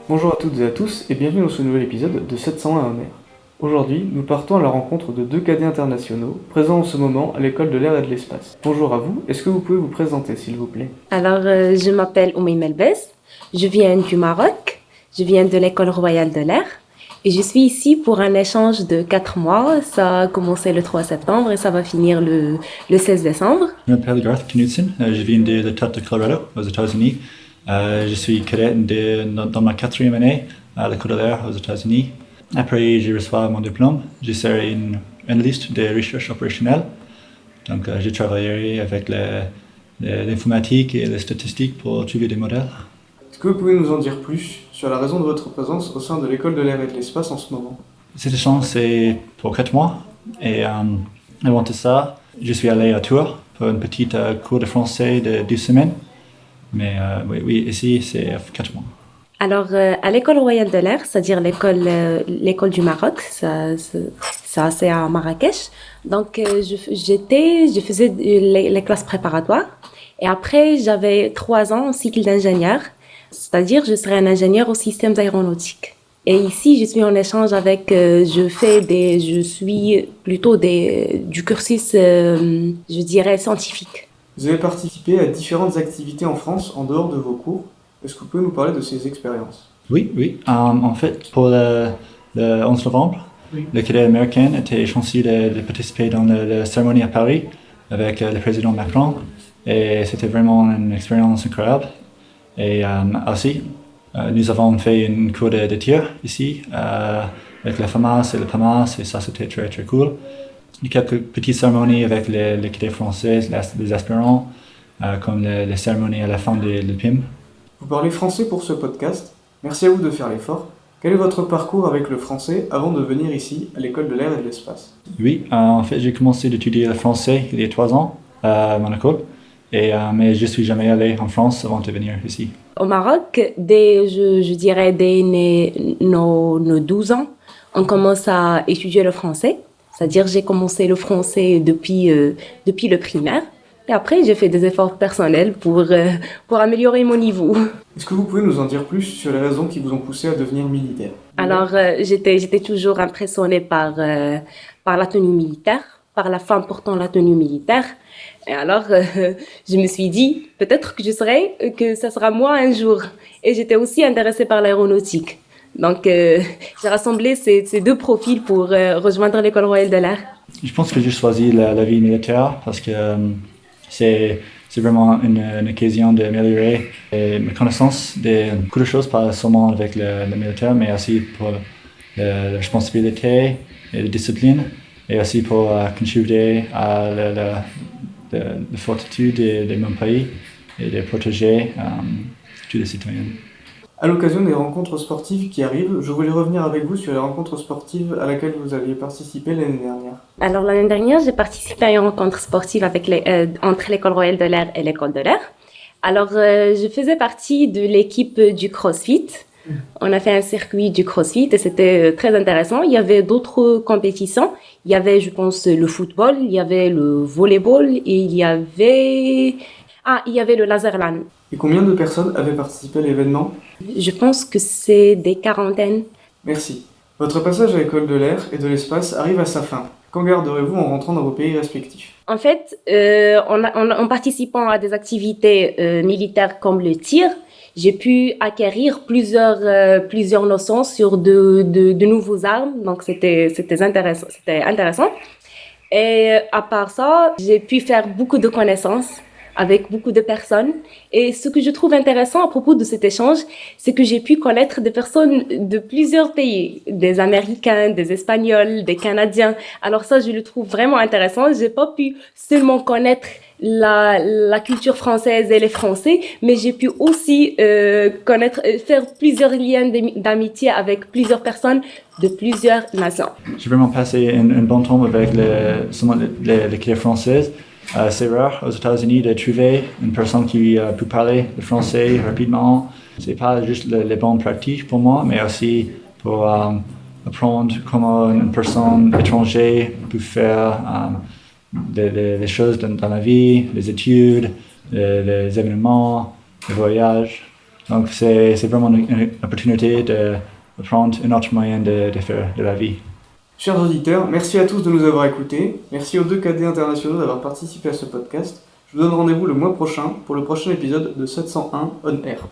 Bonjour à toutes et à tous et bienvenue dans ce nouvel épisode de 701 en mer. Aujourd'hui, nous partons à la rencontre de deux cadets internationaux présents en ce moment à l'école de l'air et de l'espace. Bonjour à vous, est-ce que vous pouvez vous présenter s'il vous plaît? Je m'appelle Oumy Melbès, je viens du Maroc, je viens de l'école royale de l'air et je suis ici pour un échange de 4 mois. Ça a commencé le 3 septembre et ça va finir le 16 décembre. Je m'appelle Garth Knudsen, je viens de l'État de Colorado, aux États-Unis. Je suis cadet dans ma 4e année à l'école de l'air aux États-Unis. Après, je reçois mon diplôme. Je serai une analyste de recherche opérationnelle. Donc, je travaillerai avec l'informatique et les statistiques pour trouver des modèles. Est-ce que vous pouvez nous en dire plus sur la raison de votre présence au sein de l'école de l'air et de l'espace en ce moment? Cette échange, c'est pour 4 mois. Et avant de ça, je suis allé à Tours pour une petite cours de français de 2 semaines. Mais oui, ici, c'est 4 mois. À l'école royale de l'air, c'est-à-dire l'école du Maroc, ça c'est à Marrakech. Je faisais les classes préparatoires et après j'avais 3 ans en cycle d'ingénieur, c'est-à-dire je serais un ingénieur aux systèmes aéronautiques. Et ici, je suis en échange avec, je suis plutôt du cursus, je dirais, scientifique. Vous avez participé à différentes activités en France en dehors de vos cours. Est-ce que vous pouvez nous parler de ces expériences? Oui. En fait, pour le 11 novembre, le cadet américain était chanceux de participer dans la cérémonie à Paris avec le président Macron. Et c'était vraiment une expérience incroyable. Et aussi, nous avons fait une cours de tir ici avec la FAMAS et le PAMAS, et ça c'était très très cool. Quelques petites cérémonies avec les cadets français, les aspirants, comme les cérémonies à la fin de l'UPIM. Vous parlez français pour ce podcast. Merci à vous de faire l'effort. Quel est votre parcours avec le français avant de venir ici à l'école de l'air et de l'espace? Oui, en fait j'ai commencé d'étudier le français il y a 3 ans à mon école, mais je ne suis jamais allé en France avant de venir ici. Au Maroc, je dirais dès nos 12 ans, on commence à étudier le français. C'est-à-dire j'ai commencé le français depuis le primaire. Et après, j'ai fait des efforts personnels pour améliorer mon niveau. Est-ce que vous pouvez nous en dire plus sur les raisons qui vous ont poussé à devenir militaire? J'étais toujours impressionnée par la tenue militaire, par la femme portant la tenue militaire. Et je me suis dit, peut-être que ça sera moi un jour. Et j'étais aussi intéressée par l'aéronautique. Donc, j'ai rassemblé ces deux profils pour rejoindre l'école royale de l'air. Je pense que j'ai choisi la vie militaire parce que c'est vraiment une occasion d'améliorer mes connaissances de beaucoup de choses, pas seulement avec le militaire, mais aussi pour la responsabilité et la discipline, et aussi pour contribuer à la fortitude de mon pays et de protéger tous les citoyens. À l'occasion des rencontres sportives qui arrivent, je voulais revenir avec vous sur les rencontres sportives à laquelle vous aviez participé l'année dernière. Alors l'année dernière, j'ai participé à une rencontre sportive entre l'école royale de l'air et l'école de l'air. Je faisais partie de l'équipe du CrossFit. On a fait un circuit du CrossFit et c'était très intéressant. Il y avait d'autres compétitions. Il y avait, je pense, le football, il y avait le volleyball et il y avait le laserland. Et combien de personnes avaient participé à l'événement? Je pense que c'est des quarantaines. Merci. Votre passage à l'école de l'air et de l'espace arrive à sa fin. Qu'en garderez-vous en rentrant dans vos pays respectifs? En fait, en participant à des activités militaires comme le tir, j'ai pu acquérir plusieurs notions sur de nouveaux armes. Donc, c'était intéressant. Et à part ça, j'ai pu faire beaucoup de connaissances avec beaucoup de personnes. Et ce que je trouve intéressant à propos de cet échange, c'est que j'ai pu connaître des personnes de plusieurs pays, des Américains, des Espagnols, des Canadiens. Alors ça, je le trouve vraiment intéressant. J'ai pas pu seulement connaître la culture française et les Français, mais j'ai pu aussi faire plusieurs liens d'amitié avec plusieurs personnes de plusieurs nations. J'ai vraiment passé un bon temps avec l'équipe française. C'est rare aux États-Unis de trouver une personne qui peut parler le français rapidement. C'est pas juste les bonnes pratiques pour moi, mais aussi pour apprendre comment une personne étrangère peut faire les choses dans la vie, les études, les événements, les voyages. Donc c'est vraiment une opportunité de prendre un autre moyen de faire de la vie. Chers auditeurs, merci à tous de nous avoir écoutés. Merci aux 2 cadets internationaux d'avoir participé à ce podcast. Je vous donne rendez-vous le mois prochain pour le prochain épisode de 701 On Air.